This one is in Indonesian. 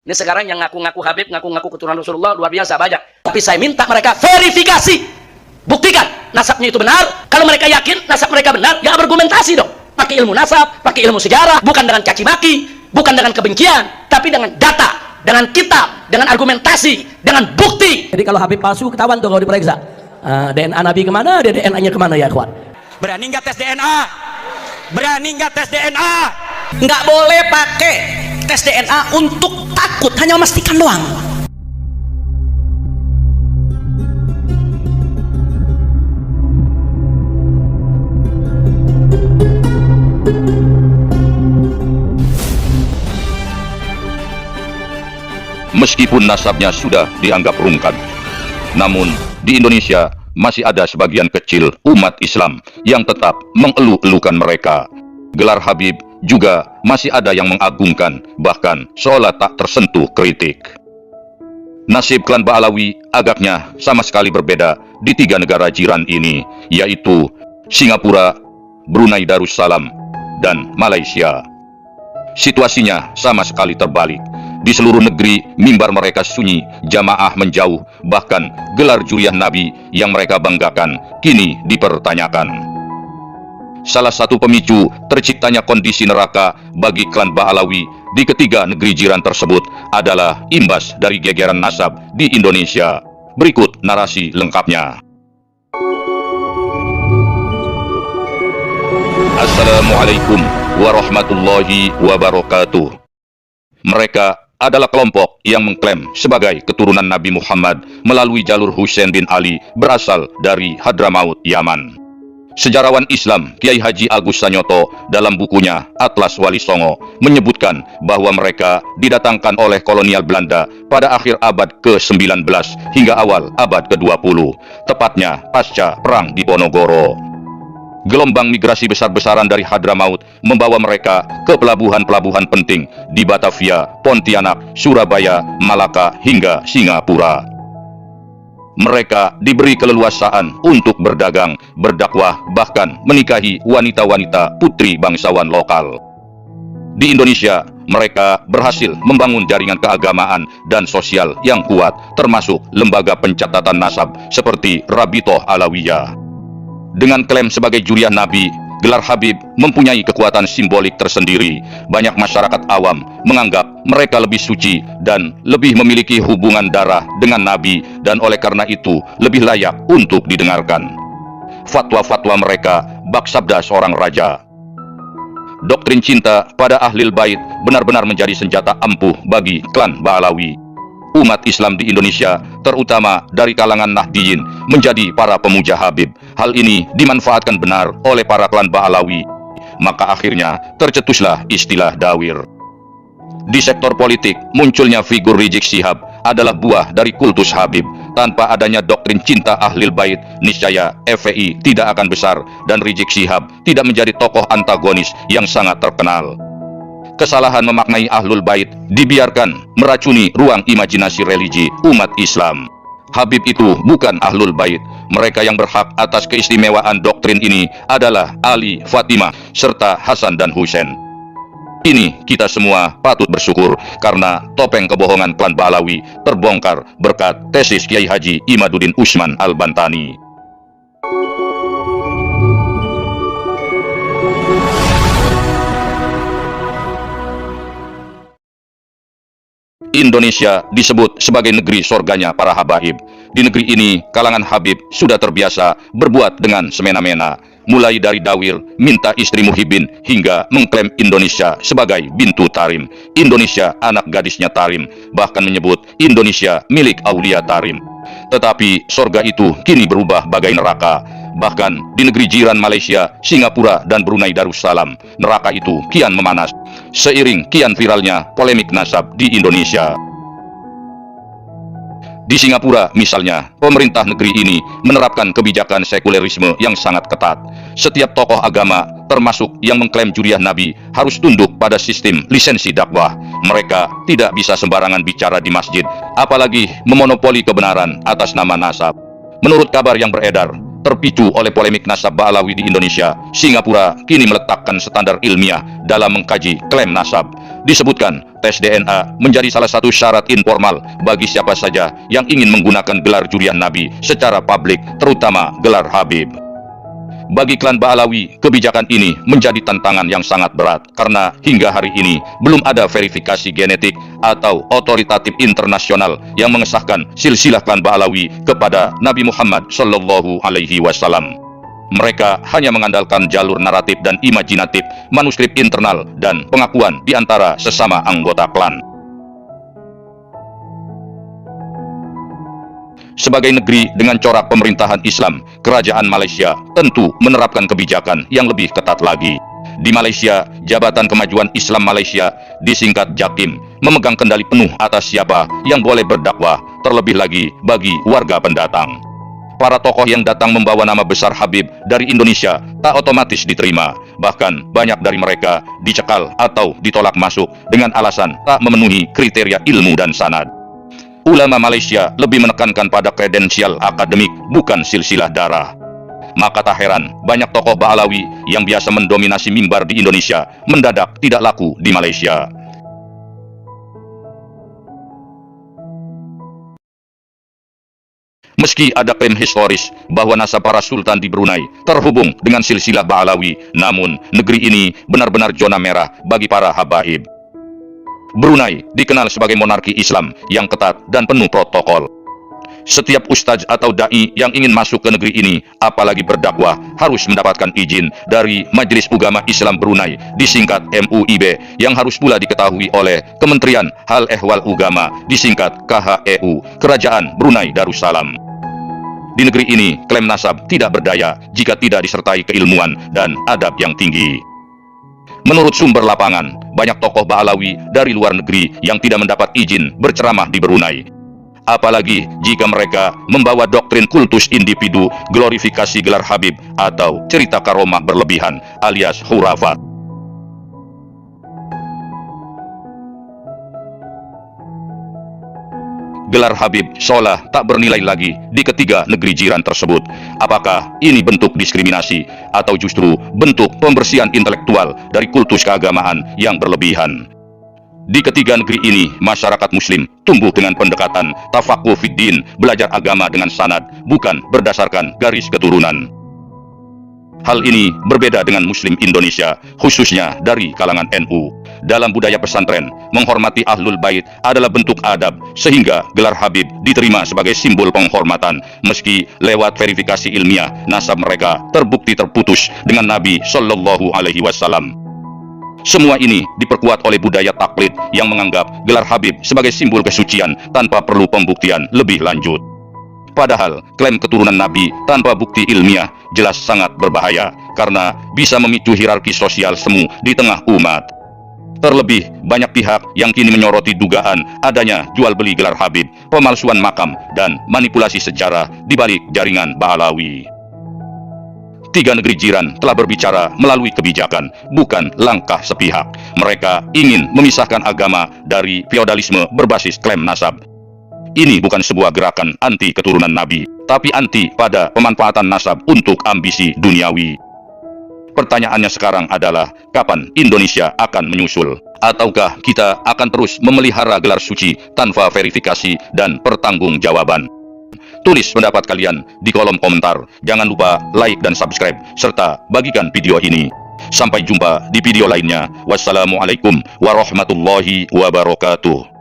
Ini sekarang yang ngaku-ngaku Habib, ngaku-ngaku keturunan Rasulullah luar biasa banyak. Tapi saya minta mereka verifikasi, buktikan nasabnya itu benar. Kalau mereka yakin nasab mereka benar, ya argumentasi dong. Pakai ilmu nasab, pakai ilmu sejarah, bukan dengan caci maki, bukan dengan kebencian, tapi dengan data, dengan kitab, dengan argumentasi, dengan bukti. Jadi kalau Habib palsu ketahuan tuh kalau diperiksa. DNA Nabi kemana, DNA-nya kemana ya kawan? Berani nggak tes DNA? Berani nggak tes DNA? Nggak boleh pakai tes DNA untuk takut, hanya memastikan doang. Meskipun nasabnya sudah dianggap rungkat, namun di Indonesia masih ada sebagian kecil umat Islam yang tetap mengeluh-elukan mereka. Gelar Habib juga masih ada yang mengagungkan, bahkan seolah tak tersentuh kritik. Nasib klan Ba'alawi agaknya sama sekali berbeda di 3 negara jiran ini, yaitu Singapura, Brunei Darussalam, dan Malaysia. Situasinya sama sekali terbalik. Di seluruh negeri, mimbar mereka sunyi, jamaah menjauh, bahkan gelar juriah Nabi yang mereka banggakan kini dipertanyakan. Salah satu pemicu terciptanya kondisi neraka bagi klan Ba'alawi di ketiga negeri jiran tersebut adalah imbas dari gegeran nasab di Indonesia. Berikut narasi lengkapnya. Assalamualaikum warahmatullahi wabarakatuh. Mereka adalah kelompok yang mengklaim sebagai keturunan Nabi Muhammad melalui jalur Husain bin Ali berasal dari Hadramaut, Yaman. Sejarawan Islam Kiai Haji Agus Sanyoto dalam bukunya Atlas Wali Songo menyebutkan bahwa mereka didatangkan oleh kolonial Belanda pada akhir abad ke-19 hingga awal abad ke-20, tepatnya pasca Perang Diponegoro. Gelombang migrasi besar-besaran dari Hadramaut membawa mereka ke pelabuhan-pelabuhan penting di Batavia, Pontianak, Surabaya, Malaka, hingga Singapura. Mereka diberi keleluasaan untuk berdagang, berdakwah, bahkan menikahi wanita-wanita putri bangsawan lokal. Di Indonesia, mereka berhasil membangun jaringan keagamaan dan sosial yang kuat, termasuk lembaga pencatatan nasab seperti Rabitoh Alawiyah. Dengan klaim sebagai juriah Nabi, gelar Habib mempunyai kekuatan simbolik tersendiri. Banyak masyarakat awam menganggap mereka lebih suci dan lebih memiliki hubungan darah dengan Nabi, dan oleh karena itu lebih layak untuk didengarkan. Fatwa-fatwa mereka bak sabda seorang raja. Doktrin cinta pada Ahlul Bait benar-benar menjadi senjata ampuh bagi klan Ba'alawi. Umat Islam di Indonesia, terutama dari kalangan Nahdiyin, menjadi para pemuja Habib. Hal ini dimanfaatkan benar oleh para klan Ba'alawi. Maka akhirnya tercetuslah istilah dawir. Di sektor politik, munculnya figur Rizik Syihab adalah buah dari kultus Habib. Tanpa adanya doktrin cinta Ahlul Bait, niscaya FPI tidak akan besar dan Rizik Syihab tidak menjadi tokoh antagonis yang sangat terkenal. Kesalahan memaknai Ahlul Bait dibiarkan meracuni ruang imajinasi religi umat Islam. Habib itu bukan Ahlul Bait. Mereka yang berhak atas keistimewaan doktrin ini adalah Ali, Fatimah, serta Hasan dan Husain. Ini kita semua patut bersyukur karena topeng kebohongan klan Ba'alawi terbongkar berkat tesis Kiai Haji Imaduddin Usman Al-Bantani. Indonesia disebut sebagai negeri sorganya para habaib. Di negeri ini, kalangan Habib sudah terbiasa berbuat dengan semena-mena. Mulai dari dawir, minta istri Muhyiddin, hingga mengklaim Indonesia sebagai bintu Tarim. Indonesia anak gadisnya Tarim, bahkan menyebut Indonesia milik Aulia Tarim. Tetapi sorga itu kini berubah bagai neraka. Bahkan di negeri jiran Malaysia, Singapura, dan Brunei Darussalam, neraka itu kian memanas seiring kian viralnya polemik nasab di Indonesia. Di Singapura misalnya, pemerintah negeri ini menerapkan kebijakan sekulerisme yang sangat ketat. Setiap tokoh agama, termasuk yang mengklaim juriah Nabi, harus tunduk pada sistem lisensi dakwah. Mereka tidak bisa sembarangan bicara di masjid, apalagi memonopoli kebenaran atas nama nasab. Menurut kabar yang beredar, terpicu oleh polemik nasab Ba'alawi di Indonesia, Singapura kini meletakkan standar ilmiah dalam mengkaji klaim nasab. Disebutkan, tes DNA menjadi salah satu syarat informal bagi siapa saja yang ingin menggunakan gelar jurian Nabi secara publik, terutama gelar Habib. Bagi klan Ba'alawi, kebijakan ini menjadi tantangan yang sangat berat karena hingga hari ini belum ada verifikasi genetik atau otoritatif internasional yang mengesahkan silsilah klan Ba'alawi kepada Nabi Muhammad Shallallahu Alaihi Wasallam. Mereka hanya mengandalkan jalur naratif dan imajinatif, manuskrip internal, dan pengakuan di antara sesama anggota klan. Sebagai negeri dengan corak pemerintahan Islam, Kerajaan Malaysia tentu menerapkan kebijakan yang lebih ketat lagi. Di Malaysia, Jabatan Kemajuan Islam Malaysia, disingkat JAKIM, memegang kendali penuh atas siapa yang boleh berdakwah, terlebih lagi bagi warga pendatang. Para tokoh yang datang membawa nama besar Habib dari Indonesia tak otomatis diterima. Bahkan banyak dari mereka dicekal atau ditolak masuk dengan alasan tak memenuhi kriteria ilmu dan sanad. Ulama Malaysia lebih menekankan pada kredensial akademik, bukan silsilah darah. Maka tak heran banyak tokoh Ba'alawi yang biasa mendominasi mimbar di Indonesia mendadak tidak laku di Malaysia. Meski ada klaim historis bahwa nasab para sultan di Brunei terhubung dengan silsilah Ba'alawi, namun negeri ini benar-benar zona merah bagi para habaib. Brunei dikenal sebagai monarki Islam yang ketat dan penuh protokol. Setiap ustadz atau da'i yang ingin masuk ke negeri ini, apalagi berdakwah, harus mendapatkan izin dari Majelis Ugama Islam Brunei, disingkat MUIB, yang harus pula diketahui oleh Kementerian Hal Ehwal Ugama, disingkat KHEU, Kerajaan Brunei Darussalam. Di negeri ini, klaim nasab tidak berdaya jika tidak disertai keilmuan dan adab yang tinggi. Menurut sumber lapangan, banyak tokoh Ba'alawi dari luar negeri yang tidak mendapat izin berceramah di Brunei. Apalagi jika mereka membawa doktrin kultus individu, glorifikasi gelar Habib, atau cerita karomah berlebihan alias khurafat. Gelar Habib seolah tak bernilai lagi di ketiga negeri jiran tersebut. Apakah ini bentuk diskriminasi atau justru bentuk pembersihan intelektual dari kultus keagamaan yang berlebihan? Di ketiga negeri ini, masyarakat muslim tumbuh dengan pendekatan tafaqquh fiddin, belajar agama dengan sanad, bukan berdasarkan garis keturunan. Hal ini berbeda dengan muslim Indonesia, khususnya dari kalangan NU. Dalam budaya pesantren, menghormati ahlul bait adalah bentuk adab, sehingga gelar Habib diterima sebagai simbol penghormatan, meski lewat verifikasi ilmiah, nasab mereka terbukti terputus dengan Nabi Shallallahu Alaihi Wasallam. Semua ini diperkuat oleh budaya taklid yang menganggap gelar Habib sebagai simbol kesucian tanpa perlu pembuktian lebih lanjut. Padahal klaim keturunan Nabi tanpa bukti ilmiah jelas sangat berbahaya karena bisa memicu hierarki sosial semu di tengah umat. Terlebih, banyak pihak yang kini menyoroti dugaan adanya jual beli gelar Habib, pemalsuan makam, dan manipulasi sejarah di balik jaringan Ba'alawi. Tiga negeri jiran telah berbicara melalui kebijakan, bukan langkah sepihak. Mereka ingin memisahkan agama dari feodalisme berbasis klaim nasab. Ini bukan sebuah gerakan anti keturunan Nabi, tapi anti pada pemanfaatan nasab untuk ambisi duniawi. Pertanyaannya sekarang adalah, kapan Indonesia akan menyusul? Ataukah kita akan terus memelihara gelar suci tanpa verifikasi dan pertanggungjawaban? Tulis pendapat kalian di kolom komentar. Jangan lupa like dan subscribe, serta bagikan video ini. Sampai jumpa di video lainnya. Wassalamualaikum warahmatullahi wabarakatuh.